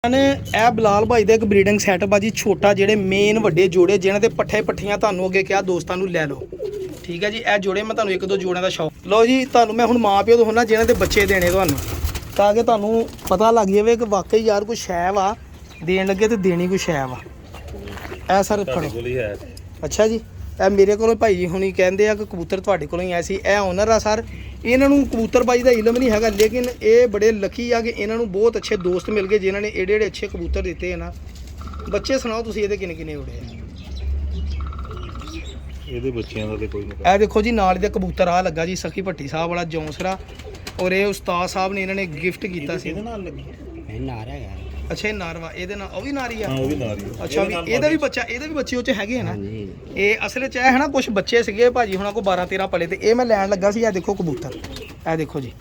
ਨੇ ਇਹ ਬਲਾਲ ਭਾਈ ਦਾ ਇੱਕ ਬਰੀਡਿੰਗ ਸੈਟਅਪ ਆ ਜੀ ਛੋਟਾ ਜਿਹੜੇ ਮੇਨ ਵੱਡੇ ਜੋੜੇ ਜਿਨ੍ਹਾਂ ਦੇ ਪੱਠੇ ਪੱਠੀਆਂ ਤੁਹਾਨੂੰ ਅੱਗੇ ਕਿਹਾ ਦੋਸਤਾਂ ਨੂੰ ਲੈ ਲਓ। ਠੀਕ ਹੈ ਜੀ, ਇਹ ਜੋੜੇ ਮੈਂ ਤੁਹਾਨੂੰ ਇੱਕ ਦੋ ਜੋੜਿਆਂ ਦਾ ਸ਼ੌਕ ਲਓ ਜੀ। ਤੁਹਾਨੂੰ ਮੈਂ ਹੁਣ ਮਾਂ ਪਿਓ ਤੋਂ ਹੁੰਦਾ ਜਿਨ੍ਹਾਂ ਦੇ ਬੱਚੇ ਦੇਣੇ ਤੁਹਾਨੂੰ, ਤਾਂ ਕਿ ਤੁਹਾਨੂੰ ਪਤਾ ਲੱਗ ਜਾਵੇ ਕਿ ਵਾਕਈ ਯਾਰ ਕੋਈ ਸ਼ੈ ਵਾ ਦੇਣ ਲੱਗੇ ਤੇ ਦੇਣੀ ਕੋਈ ਸ਼ੈ ਵਾ। ਇਹ ਸਰ ਫੜੋ। ਅੱਛਾ ਜੀ, ਇਹ ਮੇਰੇ ਕੋਲੋਂ ਭਾਈ ਜੀ ਹੁਣੀ ਕਹਿੰਦੇ ਆ ਕਿ ਕਬੂਤਰ ਤੁਹਾਡੇ ਕੋਲੋਂ ਹੀ ਆਏ ਸੀ। ਇਹ ਓਨਰ ਆ ਸਰ, ਇਹਨਾਂ ਨੂੰ ਕਬੂਤਰਬਾਜੀ ਦਾ ਇਲਮ ਨਹੀਂ ਹੈਗਾ, ਲੇਕਿਨ ਇਹ ਬੜੇ ਲੱਕੀ ਆ ਕਿ ਇਹਨਾਂ ਨੂੰ ਬਹੁਤ ਅੱਛੇ ਦੋਸਤ ਮਿਲ ਗਏ ਜਿਨ੍ਹਾਂ ਨੇ ਏਡੇ ਏਡੇ ਅੱਛੇ ਕਬੂਤਰ ਦਿੱਤੇ ਹਨ। ਬੱਚੇ ਸੁਣਾਓ ਤੁਸੀਂ ਇਹਦੇ ਕਿੰਨੇ ਕਿੰਨੇ ਉੜੇ ਆ? ਇਹਦੇ ਬੱਚਿਆਂ ਦਾ ਤੇ ਕੋਈ ਨਹੀਂ। ਇਹ ਦੇਖੋ ਜੀ ਨਾਲ ਦੇ ਕਬੂਤਰ ਆ ਲੱਗਾ ਜੀ ਸਖੀ ਭੱਟੀ ਸਾਹਿਬ ਵਾਲਾ ਜੌਂਸਰਾ, ਔਰ ਇਹ ਉਸਤਾਦ ਸਾਹਿਬ ਨੇ ਇਹਨਾਂ ਨੇ ਗਿਫਟ ਕੀਤਾ ਸੀ। ਇਹਦੇ ਨਾਲ ਲੱਗੀ ਇਹ ਨਾਰ ਹੈਗਾ। ਅੱਛਾ ਇਹ ਨਾਰਵਾ ਇਹਦੇ ਨਾਲ ਉਹ ਵੀ ਨਾਰੀ ਆ? ਹਾਂ ਉਹ ਵੀ ਨਾਰੀ ਆ। ਅੱਛਾ ਵੀ ਇਹਦਾ ਵੀ ਬੱਚਾ, ਇਹਦੇ ਵੀ ਬੱਚੇ ਉਹ ਚ ਹੈਗੇ ਆ ਨਾ? ਇਹ ਅਸਲ ਵਿੱਚ ਇਹ ਹੈ ਨਾ ਕੁਝ ਬੱਚੇ ਸੀਗੇ ਭਾਜੀ ਹੁਣਾਂ ਕੋ 12 13 ਪਲੇ ਤੇ ਇਹ ਮੈਂ ਲੈਣ ਲੱਗਾ ਸੀ। ਇਹ ਦੇਖੋ ਕਬੂਤਰ, ਇਹ ਦੇਖੋ ਜੀ,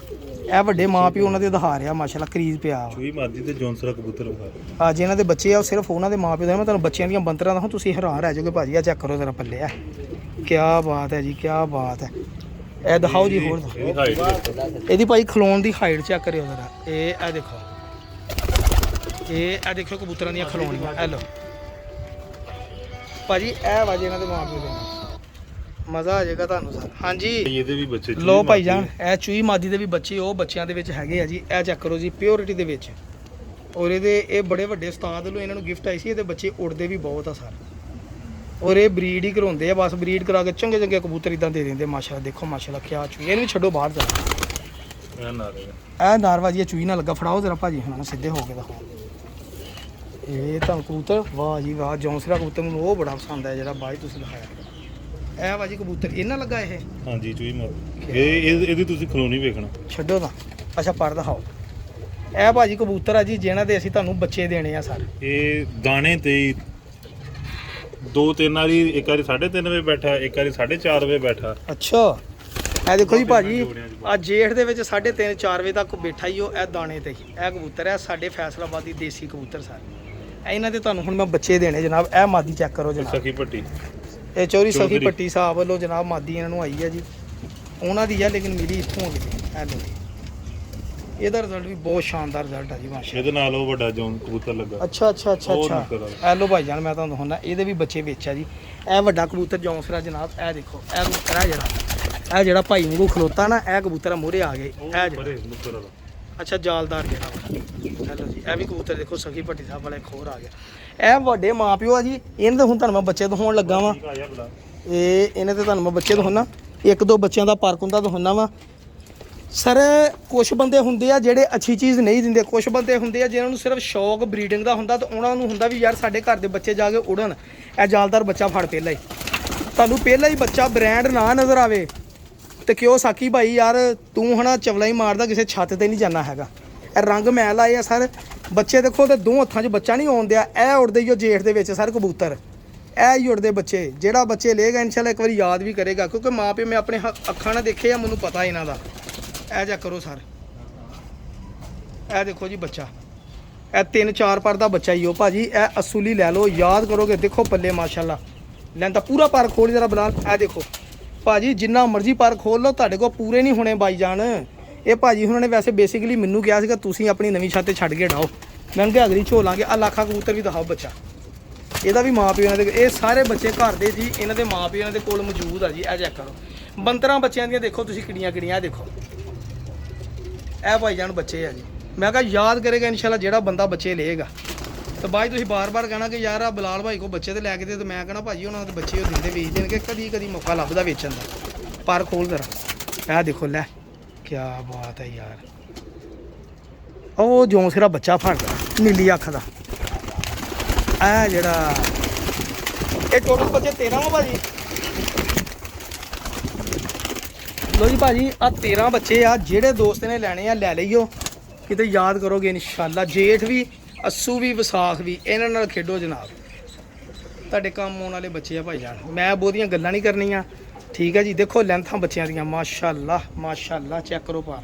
ਇਹ ਵੱਡੇ ਮਾਂ ਪਿਓ ਉਹਨਾਂ ਦੇ ਦਿਖਾ ਰਿਹਾ ਮਾਸ਼ਾਅੱਲਾ ਕਰੀਜ਼ ਪਿਆ ਵਾ। ਚੂਈ ਮਾਦੀ ਤੇ ਜੌਂਸਰਾ ਕਬੂਤਰ ਵਿਖਾ। ਹਾਂ ਜਿਹਨਾਂ ਦੇ ਬੱਚੇ ਆ ਉਹ ਸਿਰਫ ਉਹਨਾਂ ਦੇ ਮਾਂ ਪਿਓ ਦੇ। ਮੈਂ ਤੁਹਾਨੂੰ ਬੱਚਿਆਂ ਦੀਆਂ ਬੰਤਰਾਂ ਦਾ ਤੁਸੀਂ ਹੈਰਾਨ ਰਹਿ ਜਾਓਗੇ ਭਾਜੀ। ਆ ਚੈੱਕ ਕਰੋ ਜ਼ਰਾ ਪੱਲੇ ਆ, ਕੀ ਬਾਤ ਹੈ ਜੀ, ਕੀ ਬਾਤ ਹੈ। ਇਹ ਦਿਖਾਓ ਜੀ ਹੋਰ ਇਹਦੀ ਭਾਈ ਖਲੋਣ ਦੀ ਹਾਈਟ ਚੈੱਕ ਕਰਿਓ ਜ਼ਰਾ। ਇਹ ਦੇਖੋ, ਇਹ ਦੇਖੋ ਕਬੂਤਰਾਂ ਦੀਆਂ ਖਲੋਣੀਆਂ। ਇਹ ਲਓ ਭਾਜੀ, ਇਹ ਵਾਜੇ ਇਹਨਾਂ ਦੇ ਮਾਂ ਪਿਓ ਦੇ, ਮਜ਼ਾ ਆ ਜਾਏਗਾ ਤੁਹਾਨੂੰ ਸਰ। ਹਾਂਜੀ ਇਹਦੇ ਵੀ ਬੱਚੇ ਲੋ ਭਾਈ ਜਾਨ, ਇਹ ਚੂਈ ਮਾਦੀ ਦੇ ਵੀ ਬੱਚੇ ਉਹ ਬੱਚਿਆਂ ਦੇ ਵਿੱਚ ਹੈਗੇ ਆ ਜੀ। ਇਹ ਚੈੱਕ ਕਰੋ ਜੀ ਪਿਓਰਿਟੀ ਦੇ ਵਿੱਚ, ਔਰ ਇਹਦੇ ਇਹ ਬੜੇ ਵੱਡੇ ਉਸਤਾਦ ਵੱਲੋਂ ਇਹਨਾਂ ਨੂੰ ਗਿਫਟ ਆਈ ਸੀ। ਇਹਦੇ ਬੱਚੇ ਉੜਦੇ ਵੀ ਬਹੁਤ ਆ ਸਰ, ਔਰ ਇਹ ਬਰੀਡ ਹੀ ਕਰਾਉਂਦੇ ਆ, ਬਸ ਬਰੀਡ ਕਰਾ ਕੇ ਚੰਗੇ ਚੰਗੇ ਕਬੂਤਰ ਇਦਾਂ ਦੇ ਦਿੰਦੇ ਮਾਸ਼ਾਅੱਲਾ। ਦੇਖੋ ਮਾਸ਼ਾਅੱਲਾ ਕਿਆ ਚੂਈ, ਇਹਨੂੰ ਵੀ ਛੱਡੋ ਬਾਹਰ ਜਰਾ। ਇਹ ਨਾਰਵਾਜੀ ਚੂਈ ਨਾਲ ਲੱਗਾ, ਫੜਾਓ ਜ਼ਰਾ ਭਾਜੀ ਹੁਣ ਸਿੱਧੇ ਹੋ ਕੇ ਦਿਖਾਓ। ਇਹ ਤਾਂ ਕਬੂਤਰ ਵਾਹ ਜੀ ਵਾਹ, ਜੌਂਸਰਾ ਕਬੂਤਰ ਮੈਨੂੰ ਉਹ ਬੜਾ ਪਸੰਦ ਹੈ ਜਿਹੜਾ ਬਾਈ ਤੁਸੀਂ ਦਿਖਾਇਆ। ਇਹ ਵਾਜੀ ਕਬੂਤਰ ਇਹਨਾਂ ਲੱਗਾ ਇਹ? ਹਾਂਜੀ ਚੂਈ ਮਾਦੀ। ਇਹਦੀ ਤੁਸੀਂ ਖਲੋਣੀ ਵੇਖਣਾ, ਛੱਡੋ ਤਾਂ। ਅੱਛਾ ਪਰ ਦਿਖਾਓ। ਇਹ ਭਾਜੀ ਕਬੂਤਰ ਆ ਜੀ ਜਿਹਨਾਂ ਦੇ ਅਸੀਂ ਤੁਹਾਨੂੰ ਬੱਚੇ ਦੇਣੇ ਆ ਸਰ। ਇਹ ਦਾਣੇ ਤੇ ਦੋ ਤਿੰਨ ਵਾਰੀ, ਇੱਕ ਵਾਰੀ 3:30 ਵਜੇ ਬੈਠਾ, ਇੱਕ ਵਾਰੀ 4:30 ਵਜੇ ਬੈਠਾ। ਅੱਛਾ ਇਹ ਦੇਖੋ ਜੀ ਭਾਜੀ, ਆ ਜੇਠ ਦੇ ਵਿੱਚ 3:30 4 ਵਜੇ ਤੱਕ ਬੈਠਾ ਹੀ ਉਹ। ਇਹ ਦਾਣੇ ਤੇ ਇਹ ਕਬੂਤਰ ਹੈ ਸਾਡੇ ਫੈਸਲਾਬਾਦੀ ਦੇਸੀ ਕਬੂਤਰ ਸਰ। ਇਹਨਾਂ ਦੇ ਤੁਹਾਨੂੰ ਹੁਣ ਮੈਂ ਬੱਚੇ ਦੇਣੇ ਜਨਾਬ। ਇਹ ਮਾਦੀ ਚੈੱਕ ਕਰੋ ਜਨਾਬ, ਸਖੀ ਭੱਟੀ, ਇਹ ਚੌਰੀ ਸਖੀ ਭੱਟੀ ਸਾਹਿਬ ਵੱਲੋਂ ਜਨਾਬ ਮਾਦੀ ਇਹਨਾਂ ਨੂੰ ਆਈ ਹੈ ਜੀ। ਉਹਨਾਂ ਦੀ ਆ ਲੇਕਿਨ ਮੇਰੀ ਇੱਥੋਂ ਹੋ ਗਈ। ਇਹ ਲਓ ਜੀ, ਇਹਦਾ ਰਿਜ਼ਲਟ ਵੀ ਬਹੁਤ ਸ਼ਾਨਦਾਰ ਰਿਜ਼ਲਟ ਆ ਜੀ ਮਾਸ਼ਾਅੱਲਾ। ਇਹਦੇ ਨਾਲ ਉਹ ਵੱਡਾ ਜੌਂ ਕਬੂਤਰ ਲੱਗਾ। ਅੱਛਾ ਅੱਛਾ ਅੱਛਾ ਅੱਛਾ। ਇਹ ਲਓ ਭਾਈ ਜਾਨ, ਮੈਂ ਤੁਹਾਨੂੰ ਦਿਖਾਉਂਦਾ ਇਹਦੇ ਵੀ ਬੱਚੇ ਵਿੱਚ ਆ ਜੀ। ਇਹ ਵੱਡਾ ਕਬੂਤਰ ਜੌਂਸਰਾ ਜਨਾਬ। ਇਹ ਦੇਖੋ ਇਹ ਕਬੂਤਰ ਆ ਜਿਹੜਾ ਭਾਈ ਵਾਂਗੂ ਖਲੋਤਾ ਨਾ, ਇਹ ਕਬੂਤਰ ਮੂਹਰੇ ਆ ਗਏ। ਇਹ ਜਿਹੜਾ ਅੱਛਾ ਜਾਲਦਾਰ ਜਿਹੜਾ ਵਾ। ਹੈਲੋ ਜੀ, ਇਹ ਵੀ ਕਬੂਤਰ ਦੇਖੋ ਸਖੀ ਭੱਟੀ ਸਾਹਿਬ ਵਾਲਾ ਇੱਕ ਹੋਰ ਆ ਗਿਆ। ਇਹ ਵੱਡੇ ਮਾਂ ਪਿਓ ਆ ਜੀ, ਇਹਨਾਂ ਦੇ ਹੁਣ ਤੁਹਾਨੂੰ ਮੈਂ ਬੱਚੇ ਦਿਖਾਉਣ ਲੱਗਾ ਵਾਂ। ਇਹਨਾਂ ਦੇ ਤੁਹਾਨੂੰ ਮੈਂ ਬੱਚੇ ਦਿਖਾਉਣਾ, ਇੱਕ ਦੋ ਬੱਚਿਆਂ ਦਾ ਫਰਕ ਹੁੰਦਾ ਦਿਖਾਉਣਾ ਵਾ ਸਰ। ਕੁਛ ਬੰਦੇ ਹੁੰਦੇ ਆ ਜਿਹੜੇ ਅੱਛੀ ਚੀਜ਼ ਨਹੀਂ ਦਿੰਦੇ, ਕੁਛ ਬੰਦੇ ਹੁੰਦੇ ਆ ਜਿਹਨਾਂ ਨੂੰ ਸਿਰਫ ਸ਼ੌਕ ਬਰੀਡਿੰਗ ਦਾ ਹੁੰਦਾ, ਤਾਂ ਉਹਨਾਂ ਨੂੰ ਹੁੰਦਾ ਵੀ ਯਾਰ ਸਾਡੇ ਘਰ ਦੇ ਬੱਚੇ ਜਾ ਕੇ ਉੜਨ। ਇਹ ਜਾਲਦਾਰ ਬੱਚਾ ਫੜ ਪਹਿਲਾਂ ਹੀ, ਤੁਹਾਨੂੰ ਪਹਿਲਾਂ ਹੀ ਬੱਚਾ ਬ੍ਰਾਂਡ ਨਾ ਨਜ਼ਰ ਆਵੇ ਤੇ ਕਿਉਂ ਸਾਕੀ ਭਾਈ ਯਾਰ ਤੂੰ ਹਨਾ ਚਵਲਾ ਹੀ ਮਾਰਦਾ, ਕਿਸੇ ਛੱਤ ਤੇ ਨਹੀਂ ਜਾਣਾ ਹੈਗਾ। ਇਹ ਰੰਗ ਮੈਲ ਆਏ ਆ ਸਰ ਬੱਚੇ ਦੇਖੋ, ਤੇ ਦੋ ਹੱਥਾਂ 'ਚ ਬੱਚਾ ਨਹੀਂ ਆਉਣ ਦਿਆ। ਇਹ ਉੜਦੇ ਹੀ ਉਹ ਜੇਠ ਦੇ ਵਿੱਚ ਸਰ ਕਬੂਤਰ, ਇਹ ਹੀ ਉੜਦੇ ਬੱਚੇ। ਜਿਹੜਾ ਬੱਚੇ ਲਏਗਾ ਇਨਸ਼ਾਅੱਲਾ ਇੱਕ ਵਾਰੀ ਯਾਦ ਵੀ ਕਰੇਗਾ, ਕਿਉਂਕਿ ਮਾਂ ਪਿਓ ਮੈਂ ਆਪਣੇ ਅੱਖਾਂ ਨਾਲ ਦੇਖੇ ਆ, ਮੈਨੂੰ ਪਤਾ ਇਹਨਾਂ ਦਾ। ਇਹ ਜਾ ਕਰੋ ਸਰ, ਇਹ ਦੇਖੋ ਜੀ ਬੱਚਾ, ਇਹ 3-4 ਪਰ ਦਾ ਬੱਚਾ ਹੀ ਉਹ ਭਾਜੀ। ਇਹ ਅਸੂਲੀ ਲੈ ਲਓ, ਯਾਦ ਕਰੋਗੇ। ਦੇਖੋ ਪੱਲੇ ਮਾਸ਼ਾਅੱਲਾ ਲੈਂਦਾ ਪੂਰਾ ਪਰ ਖੋਲ ਜਰਾ ਬਲਾਲ। ਇਹ ਦੇਖੋ ਭਾਜੀ ਜਿੰਨਾ ਮਰਜ਼ੀ ਪਰ ਖੋਲ ਲਓ ਤੁਹਾਡੇ ਕੋਲ ਪੂਰੇ ਨਹੀਂ ਹੋਣੇ ਬਾਈ ਜਾਨ। ਇਹ ਭਾਜੀ ਉਹਨਾਂ ਨੇ ਵੈਸੇ ਬੇਸਿਕਲੀ ਮੈਨੂੰ ਕਿਹਾ ਸੀਗਾ ਤੁਸੀਂ ਆਪਣੀ ਨਵੀਂ ਛੱਤ ਤੇ ਛੱਡ ਕੇ ਡਾਓ। ਮੈਂ ਕਿਹਾ ਅਗਲੀ ਝੋਲਾਂਗੇ। ਆ ਲੱਖਾ ਕਬੂਤਰ ਵੀ ਦਿਖਾਓ ਬੱਚਾ, ਇਹਦਾ ਵੀ ਮਾਂ ਪਿਓ ਇਹਨਾਂ ਦੇ। ਇਹ ਸਾਰੇ ਬੱਚੇ ਘਰ ਦੇ ਜੀ, ਇਹਨਾਂ ਦੇ ਮਾਂ ਪਿਓ ਇਹਨਾਂ ਦੇ ਕੋਲ ਮੌਜੂਦ ਆ ਜੀ। ਇਹ ਚੈੱਕ ਕਰੋ ਬੰਤਰਾਂ ਬੱਚਿਆਂ ਦੀਆਂ ਦੇਖੋ ਤੁਸੀਂ ਕਿਹੜੀਆਂ ਕਿਹੜੀਆਂ। ਦੇਖੋ ਇਹ ਭਾਈ ਜਾਨ ਬੱਚੇ ਆ ਜੀ। ਮੈਂ ਕਿਹਾ ਯਾਦ ਕਰੇਗਾ ਇਨਸ਼ਾਅੱਲਾ ਜਿਹੜਾ ਬੰਦਾ ਬੱਚੇ ਲਏਗਾ। ਤੇ ਬਾਈ ਤੁਸੀਂ ਬਾਰ-ਬਾਰ ਕਹਿਣਾ ਕਿ ਯਾਰ ਆ ਬਲਾਲ ਭਾਈ ਕੋ ਬੱਚੇ ਤੇ ਲੈ ਕੇ ਦੇ, ਤੇ ਮੈਂ ਕਹਿਣਾ ਭਾਜੀ ਉਹਨਾਂ ਦੇ ਬੱਚੇ ਉਹ ਦਿੰਦੇ ਵੇਚ ਦੇਣਗੇ। ਕਦੀ ਕਦੀ ਮੌਕਾ ਲੱਭਦਾ ਵੇਚਣ ਦਾ। ਪਰ ਖੋਲ ਜ਼ਰਾ, ਇਹ ਦੇਖੋ ਲੈ ਕੀ ਬਾਤ ਹੈ ਯਾਰ। ਉਹ ਜੌਂਸਰਾ ਬੱਚਾ ਫੜਦਾ ਨੀਲੀ ਅੱਖ ਦਾ। ਇਹ ਜਿਹੜਾ ਇਹ ਟੋਟਲ ਬੱਚੇ 13 ਵਾ ਭਾਜੀ। ਲੋ ਜੀ ਭਾਜੀ ਆ 13 ਬੱਚੇ ਆ। ਜਿਹੜੇ ਦੋਸਤ ਨੇ ਲੈਣੇ ਆ ਲੈ ਲਈਓ, ਕਿਤੇ ਯਾਦ ਕਰੋਗੇ ਇਨਸ਼ਾਅੱਲਾ। ਜੇਠ ਵੀ, ਅੱਸੂ ਵੀ, ਵਿਸਾਖ ਵੀ, ਇਹਨਾਂ ਨਾਲ ਖੇਡੋ ਜਨਾਬ। ਤੁਹਾਡੇ ਕੰਮ ਆਉਣ ਵਾਲੇ ਬੱਚੇ ਆ ਭਾਈ ਜਾਨ। ਮੈਂ ਬਹੁਤੀਆਂ ਗੱਲਾਂ ਨਹੀਂ ਕਰਨੀਆਂ, ਠੀਕ ਹੈ ਜੀ। ਦੇਖੋ ਲੈਂਥਾਂ ਬੱਚਿਆਂ ਦੀਆਂ ਮਾਸ਼ਾਅੱਲਾ ਮਾਸ਼ਾਅੱਲਾ। ਚੈੱਕ ਕਰੋ ਪਾਰ,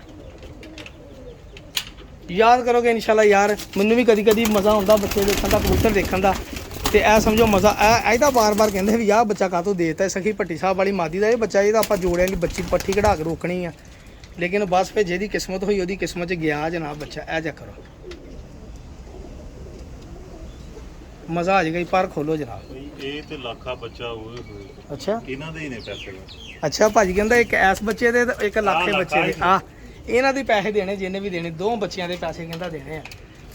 ਯਾਦ ਕਰੋਗੇ ਇਨਸ਼ਾਅੱਲਾ ਯਾਰ। ਮੈਨੂੰ ਵੀ ਕਦੀ ਕਦੀ ਮਜ਼ਾ ਆਉਂਦਾ ਬੱਚੇ ਦੇਖਣ ਦਾ, ਕਬੂਤਰ ਦੇਖਣ ਦਾ। ਤੇ ਇਹ ਸਮਝੋ ਮਜ਼ਾ ਇਹ ਤਾਂ ਬਾਰ-ਬਾਰ ਕਹਿੰਦੇ ਵੀ ਆਹ ਬੱਚਾ ਕਾਹਤੋਂ ਦੇਤਾ। ਸਖੀ ਭੱਟੀ ਸਾਹਿਬ ਵਾਲੀ ਮਾਦੀ ਦਾ ਇਹ ਬੱਚਾ, ਇਹ ਤਾਂ ਆਪਾਂ ਜੋੜਿਆਂ ਦੀ ਬੱਚੀ ਪੱਠੀ ਕਢਾ ਕੇ ਰੋਕਣੀ ਆ, ਲੇਕਿਨ ਬਸ ਫਿਰ ਜਿਹਦੀ ਕਿਸਮਤ ਹੋਈ ਉਹਦੀ ਕਿਸਮਤ 'ਚ ਗਿਆ ਜਨਾਬ ਬੱਚਾ। ਇਹ ਚੈੱਕ ਕਰੋ ਮਜ਼ਾ ਆ ਜਾਏਗਾ ਜੀ। ਪਰ ਖੋਲੋ ਜਨਾਬ। ਇਹ ਤੇ ਲੱਖਾ ਬੱਚਾ ਹੋਏ ਹੋਏ ਅੱਛਾ ਇਹਨਾਂ ਦੇ ਹੀ ਨੇ ਪੈਸੇ। ਅੱਛਾ ਭਾਜੀ ਕਹਿੰਦਾ ਇੱਕ ਐਸ ਬੱਚੇ ਦੇ ਤੇ ਇੱਕ ਲੱਖੇ ਆਹ ਬੱਚੇ ਦੇ। ਲੱਖਾਂ ਇਹਨਾਂ ਦੇ ਪੈਸੇ ਦੇਣੇ ਜਿੰਨੇ ਵੀ ਦੇਣੇ, ਦੋ ਬੱਚਿਆਂ ਦੇ ਪੈਸੇ ਕਹਿੰਦਾ ਦੇਣੇ ਆ।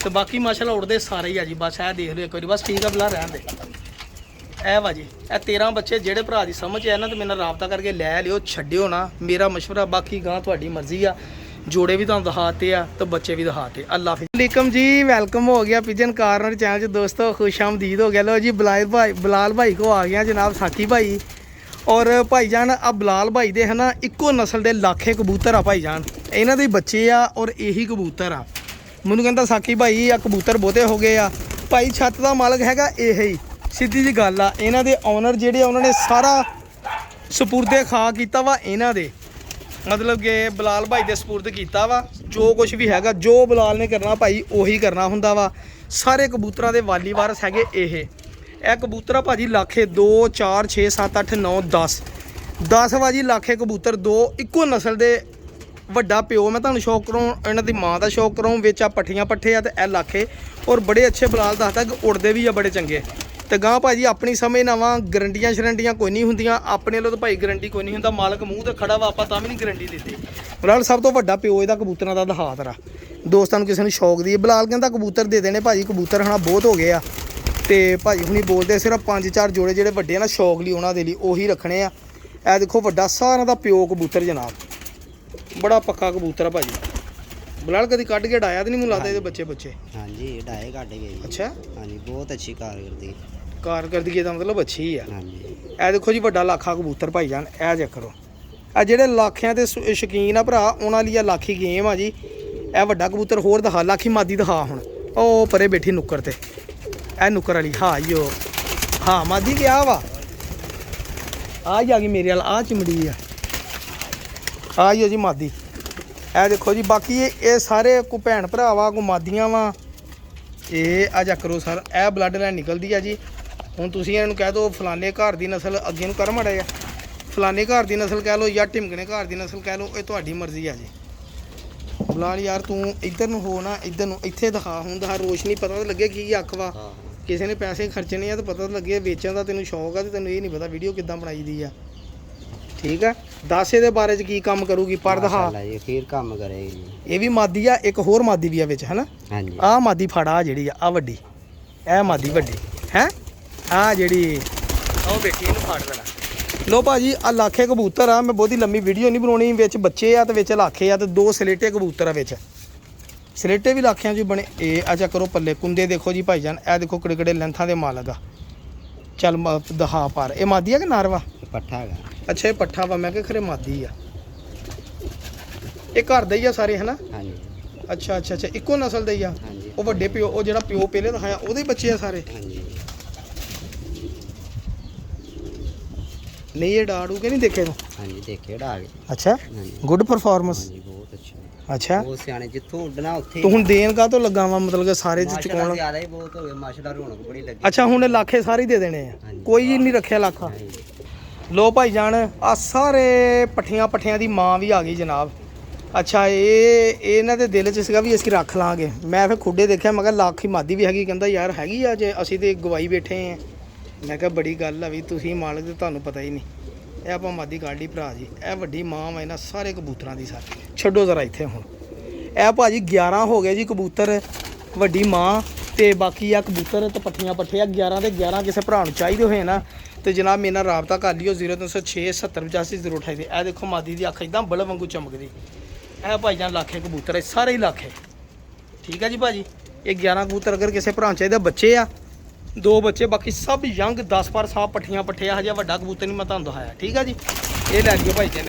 ਤੇ ਬਾਕੀ ਮਾਸ਼ਾਅੱਲਾ ਉੜਦੇ ਸਾਰੇ ਹੀ ਆ ਜੀ। ਬਸ ਇਹ ਦੇਖ ਲਿਓ ਇੱਕ ਵਾਰੀ, ਬਸ ਠੀਕ ਆ ਬਲਾ ਰਹਿਣ ਦੇ। ਇਹ ਵਾ ਜੀ, ਇਹ 13 ਬੱਚੇ ਜਿਹੜੇ ਭਰਾ ਦੀ ਸਮਝ ਆ ਨਾ ਤੇ ਮੇਰੇ ਨਾਲ ਰਾਬਤਾ ਕਰਕੇ ਲੈ ਲਿਓ, ਛੱਡਿਓ ਨਾ, ਮੇਰਾ ਮਸ਼ਵਰਾ। ਬਾਕੀ ਗਾਂ ਤੁਹਾਡੀ ਮਰਜ਼ੀ ਆ। ਜੋੜੇ ਵੀ ਤੁਹਾਨੂੰ ਦਿਖਾਤੇ ਆ ਤੇ ਬੱਚੇ ਵੀ ਦਿਖਾਤੇ। ਅੱਲਾ ਹਾਫਿਜ਼। ਵਾਲੇਕਮ ਜੀ, ਵੈਲਕਮ ਹੋ ਗਿਆ ਪਿਜਨ ਕਾਰਨਰ ਚੈਨਲ 'ਚ ਦੋਸਤੋ, ਖੁਸ਼ ਆਮਦੀਦ ਹੋ ਗਿਆ। ਲੋ ਜੀ ਬਲਾਲ ਭਾਈ ਕੋ ਆ ਗਿਆ ਜਨਾਬ, ਸਾਕੀ ਭਾਈ। ਔਰ ਭਾਈਜਾਨ ਆ ਬਲਾਲ ਭਾਈ ਦੇ ਹਨਾ ਇੱਕੋ ਨਸਲ ਦੇ ਲੱਖੇ ਕਬੂਤਰ ਆ ਭਾਈਜਾਨ। ਇਹਨਾਂ ਦੇ ਬੱਚੇ ਆ ਔਰ ਇਹੀ ਕਬੂਤਰ ਆ। ਮੈਨੂੰ ਕਹਿੰਦਾ ਸਾਕੀ ਭਾਈ ਆ ਕਬੂਤਰ ਬਹੁਤੇ ਹੋ ਗਏ ਆ। ਭਾਈ ਛੱਤ ਦਾ ਮਾਲਕ ਹੈਗਾ ਇਹ ਹੀ, ਸਿੱਧੀ ਜੀ ਗੱਲ ਆ। ਇਹਨਾਂ ਦੇ ਓਨਰ ਜਿਹੜੇ ਉਹਨਾਂ ਨੇ ਸਾਰਾ ਸਪੁਰਦੇ ਖਾ ਕੀਤਾ ਵਾ ਇਹਨਾਂ ਦੇ, ਮਤਲਬ ਕਿ ਬਲਾਲ ਭਾਈ ਦੇ ਸਪੁਰਦ ਕੀਤਾ ਵਾ। ਜੋ ਕੁਝ ਵੀ ਹੈਗਾ, ਜੋ ਬਲਾਲ ਨੇ ਕਰਨਾ ਭਾਈ ਉਹੀ ਕਰਨਾ ਹੁੰਦਾ ਵਾ। ਸਾਰੇ ਕਬੂਤਰਾਂ ਦੇ ਵਾਲੀ ਵਾਰਸ ਹੈਗੇ ਇਹ ਕਬੂਤਰ ਭਾਜੀ ਲੱਖੇ 2 4 6 7 8 9 10 ਵਾ ਜੀ ਲੱਖੇ ਕਬੂਤਰ। ਦੋ ਇੱਕੋ ਨਸਲ ਦੇ, ਵੱਡਾ ਪਿਓ ਮੈਂ ਤੁਹਾਨੂੰ ਸ਼ੌਕ ਕਰਾਉਂ, ਇਹਨਾਂ ਦੀ ਮਾਂ ਦਾ ਸ਼ੌਕ ਕਰਾਉਂ। ਵਿੱਚ ਆ ਪੱਠੀਆਂ ਪੱਠੇ ਆ ਤੇ ਇਹ ਲੱਖੇ, ਔਰ ਬੜੇ ਅੱਛੇ ਬਲਾਲ ਦੱਸਦਾ ਕਿ ਉੜਦੇ ਵੀ ਆ ਬੜੇ ਚੰਗੇ। ਤੇ ਗਾਂ ਭਾਜੀ ਆਪਣੀ ਸਮਝ ਨਾ ਵਾ, ਗਰੰਟੀਆਂ ਸ਼ਰੰਟੀਆਂ ਕੋਈ ਨਹੀਂ ਹੁੰਦੀਆਂ ਆਪਣੇ ਵੱਲੋਂ ਤਾਂ ਭਾਈ, ਗਰੰਟੀ ਕੋਈ ਨਹੀਂ ਹੁੰਦਾ। ਮਾਲਕ ਮੂੰਹ ਤੇ ਖੜਾ ਵਾ, ਆਪਾਂ ਤਾਂ ਵੀ ਨਹੀਂ ਗਰੰਟੀ ਦਿੱਤੀ। ਬਲਾਲ ਸਭ ਤੋਂ ਵੱਡਾ ਪਿਓ ਇਹਦਾ ਕਬੂਤਰਾਂ ਦਾ ਦਿਖਾ ਤਰਾ ਦੋਸਤਾਂ ਨੂੰ, ਕਿਸੇ ਨੂੰ ਸ਼ੌਕ ਦੀ। ਬਲਾਲ ਕਹਿੰਦਾ ਕਬੂਤਰ ਦੇ ਦੇਣੇ ਭਾਜੀ, ਕਬੂਤਰ ਹਣਾ ਬਹੁਤ ਹੋ ਗਏ ਆ। ਤੇ ਭਾਜੀ ਹੁਣੀ ਬੋਲਦੇ ਸਿਰਫ 5-4 ਜੋੜੇ ਜਿਹੜੇ ਵੱਡੇ ਆ ਨਾ ਸ਼ੌਕ ਲਈ, ਉਹਨਾਂ ਦੇ ਲਈ ਉਹੀ ਰੱਖਣੇ ਆ। ਇਹ ਦੇਖੋ ਵੱਡਾ ਸਾਰਿਆਂ ਦਾ ਪਿਓ ਕਬੂਤਰ ਜਨਾਬ, ਬੜਾ ਪੱਕਾ ਕਬੂਤਰ ਆ ਭਾਜੀ। ਬਲਾਲ ਕਦੀ ਕੱਢ ਕੇ ਡਾਇਆ ਤੇ ਨਹੀਂ ਮੈਨੂੰ ਲੱਗਦਾ ਇਹਦੇ ਬੱਚੇ? ਹਾਂਜੀ ਡਾਏ ਕੱਢ ਗਏ ਜੀ। ਅੱਛਾ ਹਾਂਜੀ ਬਹੁਤ ਅੱਛੀ ਕਾਰਗਰਦਗੀ ਦਾ ਮਤਲਬ ਅੱਛੀ ਆ। ਹਾਂਜੀ ਇਹ ਦੇਖੋ ਜੀ ਵੱਡਾ ਲਾਖਾ ਕਬੂਤਰ ਭਾਈਜਾਨ, ਇਹ ਚੈੱਕ ਕਰੋ। ਇਹ ਜਿਹੜੇ ਲਾਖਿਆਂ ਦੇ ਸ਼ੌਕੀਨ ਆ ਭਰਾ, ਉਹਨਾਂ ਲਈ ਆ ਲਾਖੀ ਗੇਮ ਆ ਜੀ। ਇਹ ਵੱਡਾ ਕਬੂਤਰ ਹੋਰ ਦਿਖਾ, ਲਾਖੀ ਮਾਦੀ ਦਿਖਾ ਹੁਣ। ਉਹ ਪਰੇ ਬੈਠੀ ਨੁੱਕਰ ਤੇ, ਇਹ ਨੁੱਕਰ ਵਾਲੀ। ਹਾਂ ਯੋ ਹਾਂ ਮਾਦੀ ਗਿਆ ਵਾ, ਆ ਗਈ ਮੇਰੇ ਵਾਲ, ਆ ਚਿਮੜੀ ਆ, ਆ ਜੀ ਮਾਦੀ। ਇਹ ਦੇਖੋ ਜੀ। ਬਾਕੀ ਇਹ ਸਾਰੇ ਕੋ ਭੈਣ ਭਰਾ ਵਾ, ਕੋ ਮਾਦੀਆਂ ਵਾ। ਇਹ ਆ ਚੈੱਕ ਕਰੋ ਸਰ, ਇਹ ਬਲੱਡ ਲਾਈਨ ਨਿਕਲਦੀ ਆ ਜੀ। ਹੁਣ ਤੁਸੀਂ ਇਹਨਾਂ ਨੂੰ ਕਹਿ ਦਿਓ ਫਲਾਣੇ ਘਰ ਦੀ ਨਸਲ, ਅੱਗੇ ਨੂੰ ਕਰ ਮਾੜਾ ਜਿਹਾ, ਫਲਾਣੇ ਘਰ ਦੀ ਨਸਲ ਕਹਿ ਲਓ ਜਾਂ ਢਿਮਕਣੇ ਘਰ ਦੀ ਨਸਲ ਕਹਿ ਲਓ, ਇਹ ਤੁਹਾਡੀ ਮਰਜ਼ੀ ਆ ਜੀ। ਬਲਾਲ ਯਾਰ ਤੂੰ ਇੱਧਰ ਨੂੰ ਹੋ ਨਾ, ਇੱਧਰ ਨੂੰ, ਇੱਥੇ ਦਿਖਾ। ਹੁਣ ਦਿਖਾ, ਰੋਸ਼ਨੀ ਪਤਾ ਤਾਂ ਲੱਗੇ ਕੀ ਅੱਖ ਵਾ। ਕਿਸੇ ਨੇ ਪੈਸੇ ਖਰਚਣੇ ਆ ਤਾਂ ਪਤਾ ਤਾਂ ਲੱਗੇ, ਵੇਚਣ ਦਾ ਤੈਨੂੰ ਸ਼ੌਕ ਆ ਤੇ ਤੈਨੂੰ ਇਹ ਨਹੀਂ ਪਤਾ ਵੀਡੀਓ ਕਿੱਦਾਂ ਬਣਾਈ ਦੀ ਆ। ਠੀਕ ਆ, ਦੱਸ ਇਹਦੇ ਬਾਰੇ 'ਚ ਕੀ ਕੰਮ ਕਰੂਗੀ, ਪਰ ਦਿਖਾ। ਫਿਰ ਕੰਮ ਕਰੇਗੀ ਜੀ। ਇਹ ਵੀ ਮਾਦੀ ਆ, ਇੱਕ ਹੋਰ ਮਾਦੀ ਵੀ ਆ ਵਿੱਚ ਹਨਾ। ਹਾਂਜੀ ਆਹ ਮਾਦੀ ਫੜਾ ਜਿਹੜੀ ਆ, ਆ ਵੱਡੀ, ਇਹ ਮਾਦੀ ਵੱਡੀ ਹੈ। ਆ ਜਿਹੜੀ ਉਹ ਬੇਟੀ, ਇਹਨੂੰ ਫੜ ਦੇਣਾ। ਲੋ ਭਾਜੀ ਆ ਲਾਖੇ ਕਬੂਤਰ ਆ। ਮੈਂ ਬਹੁਤੀ ਲੰਮੀ ਵੀਡੀਓ ਨਹੀਂ ਬਣਾਉਣੀ। ਵਿੱਚ ਬੱਚੇ ਆ ਤੇ ਵਿੱਚ ਲਾਖੇ ਆ ਤੇ 2 ਸਲੇਟੇ ਕਬੂਤਰ ਆ ਵਿੱਚ। ਸਲੇਟੇ ਵੀ ਲਾਖਿਆਂ 'ਚ ਬਣੇ। ਇਹ ਆ ਚੈੱਕ ਕਰੋ ਪੱਲੇ ਕੁੰਦੇ ਦੇਖੋ ਜੀ ਭਾਈਜਾਨ। ਇਹ ਦੇਖੋ ਕਿਹੜੇ ਕਿਹੜੇ ਲੈਂਥਾਂ ਦੇ ਮਾਲਕ ਆ। ਚੱਲ ਦਹਾ ਪਰ ਇਹ ਮਾਦੀ ਆ ਕਿ ਨਾਰਵਾ? ਪੱਠਾ ਹੈਗਾ। ਅੱਛਾ ਇਹ ਪੱਠਾ ਵਾ, ਮੈਂ ਕਿਹਾ ਖਰੇ ਮਾਦੀ ਆ। ਇਹ ਘਰ ਦੇ ਹੀ ਆ ਸਾਰੇ ਹਨਾ? ਹਾਂਜੀ ਅੱਛਾ ਇੱਕੋ ਨਸਲ ਦੇ ਹੀ ਆ। ਹਾਂਜੀ ਉਹ ਵੱਡੇ ਪਿਓ, ਉਹ ਜਿਹੜਾ ਪਿਓ ਪਹਿਲੇ ਦਿਖਾਇਆ ਉਹਦੇ ਬੱਚੇ ਆ ਸਾਰੇ? ਹਾਂਜੀ ਨਹੀਂ ਇਹ ਡਾੜੂ ਕੇ ਨਹੀਂ ਦੇਖੇ ਤੂੰ? ਹਾਂਜੀ ਦੇਖੇ ਡਾ ਗਏ। ਅੱਛਾ ਹਾਂਜੀ ਗੁੱਡ ਪਰਫਾਰਮੈਂਸ। ਹਾਂਜੀ ਬਹੁਤ ਅੱਛਾ। ਅੱਛਾ ਬਹੁਤ ਸਿਆਣੇ, ਜਿੱਥੋਂ ਉੱਡਣਾ ਉੱਥੇ। ਤੂੰ ਹੁਣ ਦੇਣ ਕਾ ਤੋਂ ਲੱਗਾ ਵਾ, ਮਤਲਬ ਕਿ ਸਾਰੇ ਚ ਚੁਕਾਉਣ? ਜ਼ਿਆਦਾ ਹੀ ਬਹੁਤ ਹੋ ਗਏ, ਮਾਸ਼ਾਅੱਲਾ ਰੌਣਕ ਬੜੀ ਲੱਗੀ। ਅੱਛਾ ਹੁਣ ਇਹ ਲਾਖੇ ਸਾਰੇ ਹੀ ਦੇ ਦੇਣੇ ਆ, ਹਾਂਜੀ। ਕੋਈ ਨਹੀਂ ਰੱਖਿਆ ਲਾਖਾ? ਹਾਂਜੀ ਲੋ ਭਾਈ ਜਾਨ ਆ ਸਾਰੇ ਪੱਠੀਆਂ ਦੀ ਮਾਂ ਵੀ ਆ ਗਈ ਜਨਾਬ। ਅੱਛਾ ਇਹ ਇਹਨਾਂ ਦੇ ਦਿਲ 'ਚ ਸੀਗਾ ਵੀ ਅਸੀਂ ਰੱਖ ਲਾਂਗੇ। ਮੈਂ ਫਿਰ ਖੁੱਡੇ ਦੇਖਿਆ, ਮੈਂ ਕਿਹਾ ਲੱਖ ਹੀ ਮਾਦੀ ਵੀ ਹੈਗੀ। ਕਹਿੰਦਾ ਯਾਰ ਹੈਗੀ ਆ, ਜੇ ਅਸੀਂ ਤੇ ਗਵਾਈ ਬੈਠੇ ਆ। ਮੈਂ ਕਿਹਾ ਬੜੀ ਗੱਲ ਆ ਵੀ ਤੁਸੀਂ ਮਾਲਕ ਤੇ ਤੁਹਾਨੂੰ ਪਤਾ ਹੀ ਨਹੀਂ। ਇਹ ਆਪਾਂ ਮਾਦੀ ਕੱਢ ਲਈ ਭਰਾ ਜੀ। ਇਹ ਵੱਡੀ ਮਾਂ ਵਾ ਇਹਨਾਂ ਸਾਰੇ ਕਬੂਤਰਾਂ ਦੀ। ਸਾਰੇ ਛੱਡੋ ਜ਼ਰਾ ਇੱਥੇ ਹੁਣ। ਇਹ ਭਾਜੀ 11 ਹੋ ਗਏ ਜੀ ਕਬੂਤਰ, ਵੱਡੀ ਮਾਂ ਤੇ ਬਾਕੀ ਆ ਕਬੂਤਰ ਤੇ ਪੱਠੀਆਂ ਪੱਠੇ ਆ। 11 ਦੇ 11 ਕਿਸੇ ਭਰਾ ਨੂੰ ਚਾਹੀਦੇ ਹੋਏ ਨਾ ਤੇ ਜਨਾਬ ਮੇਰੇ ਨਾਲ ਰਾਬਤਾ ਕਰ ਲਿਓ 0306 7085 028 ਦੇ। ਇਹ ਦੇਖੋ ਮਾਦੀ ਦੀ ਅੱਖ ਇਦਾਂ ਬਲਬ ਵਾਂਗੂ ਚਮਕਦੀ। ਇਹ ਭਾਈਜਾਨ ਲਾਖੇ ਕਬੂਤਰ ਹੈ, ਸਾਰੇ ਹੀ ਲਾਖੇ। ਠੀਕ ਹੈ ਜੀ ਭਾਜੀ। ਇਹ 11 ਕਬੂਤਰ ਅਗਰ ਕਿਸੇ ਭਰਾ ਚਾਹੀਦਾ, ਬੱਚੇ ਆ 2 ਬੱਚੇ, ਬਾਕੀ ਸਭ ਯੰਗ 10 ਪਰ ਸਾਹ ਪੱਠੀਆਂ ਪੱਠੇ ਆ। ਹਜੇ ਵੱਡਾ ਕਬੂਤਰ ਨਹੀਂ ਮੈਂ ਤੁਹਾਨੂੰ ਦਿਖਾਇਆ। ਠੀਕ ਆ ਜੀ, ਇਹ ਲੈ ਲਿਓ ਭਾਈ ਜੀ।